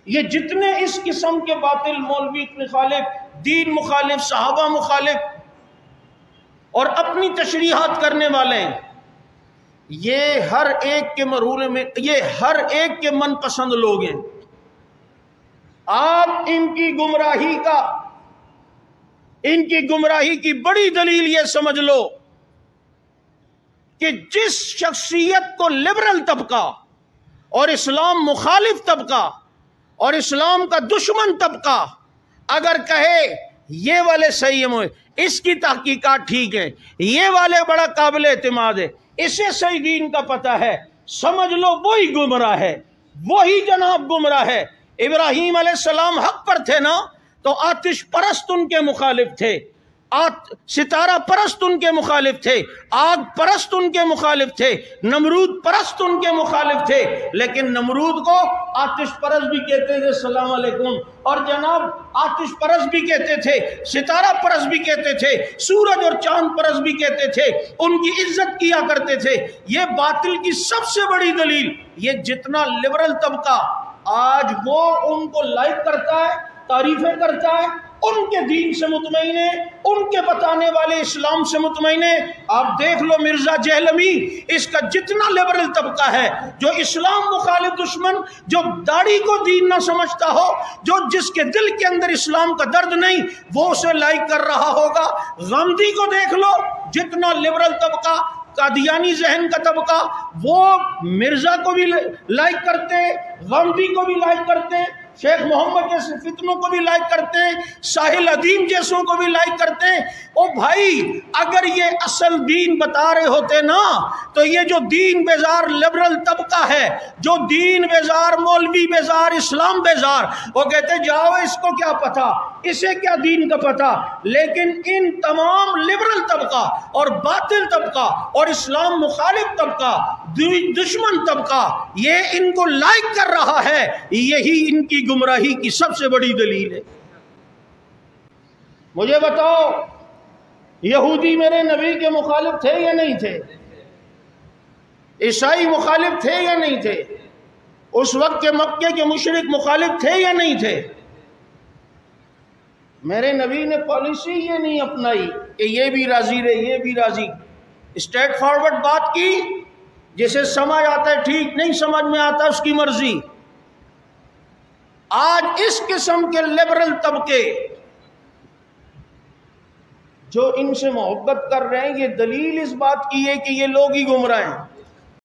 یہ جتنے اس قسم کے باطل مولوی مخالف، دین مخالف، صحابہ مخالف اور اپنی تشریحات کرنے والے ہیں، یہ ہر ایک کے مرحولے میں، یہ ہر ایک کے من پسند لوگ ہیں۔ آپ ان کی گمراہی کی بڑی دلیل یہ سمجھ لو کہ جس شخصیت کو لبرل طبقہ اور اسلام مخالف طبقہ اور اسلام کا دشمن طبقہ اگر کہے یہ والے صحیح ہیں، اس کی تحقیقات ٹھیک ہے، یہ والے بڑا قابل اعتماد ہے، اسے صحیح دین کا پتہ ہے، سمجھ لو وہی گمراہ ہے، وہی جناب گمراہ ہے۔ ابراہیم علیہ السلام حق پر تھے نا، تو آتش پرست ان کے مخالف تھے، ستارہ پرست ان کے مخالف تھے، آگ پرست ان کے مخالف تھے، نمرود پرست ان کے مخالف تھے، لیکن نمرود کو آتش پرست بھی کہتے تھے، السلام علیکم، اور جناب آتش پرست بھی کہتے تھے، ستارہ پرست بھی کہتے تھے، سورج اور چاند پرست بھی کہتے تھے، ان کی عزت کیا کرتے تھے۔ یہ باطل کی سب سے بڑی دلیل، یہ جتنا لبرل طبقہ آج وہ ان کو لائک کرتا ہے، تعریفیں کرتا ہے، ان کے دین سے مطمئن ہے، ان کے بتانے والے اسلام سے مطمئن ہے۔ آپ دیکھ لو مرزا جہلمی، اس کا جتنا لبرل طبقہ ہے، جو اسلام مخالف دشمن، جو داڑھی کو دین نہ سمجھتا ہو، جو جس کے دل کے اندر اسلام کا درد نہیں، وہ اسے لائک کر رہا ہوگا۔ غامدی کو دیکھ لو، جتنا لبرل طبقہ، قادیانی ذہن کا طبقہ، وہ مرزا کو بھی لائک کرتے ہیں، غامدی کو بھی لائک کرتے ہیں، شیخ محمد جیسے فتنوں کو بھی لائک کرتے ہیں، ساحل ادیم جیسوں کو بھی لائک کرتے ہیں۔ او بھائی، اگر یہ اصل دین بتا رہے ہوتے نا، تو یہ جو دین بیزار لبرل طبقہ ہے، جو دین بیزار مولوی بیزار اسلام بیزار، وہ کہتے جاؤ اس کو کیا پتہ، اسے کیا دین کا پتہ۔ لیکن ان تمام لبرل طبقہ اور باطل طبقہ اور اسلام مخالف طبقہ، دشمن طبقہ، یہ ان کو لائک کر رہا ہے، یہی ان کی گمراہی کی سب سے بڑی دلیل ہے۔ مجھے بتاؤ، یہودی میرے نبی کے مخالف تھے یا نہیں تھے؟ عیسائی مخالف تھے یا نہیں تھے؟ اس وقت کے مکے کے مشرک مخالف تھے یا نہیں تھے؟ میرے نبی نے پالیسی یہ نہیں اپنائی کہ یہ بھی راضی رہے، یہ بھی راضی، اسٹریٹ فارورڈ بات کی، جسے سمجھ آتا ہے ٹھیک، نہیں سمجھ میں آتا اس کی مرضی۔ آج اس قسم کے لبرل طبقے جو ان سے محبت کر رہے ہیں، یہ دلیل اس بات کی ہے کہ یہ لوگ ہی گمراہ ہیں۔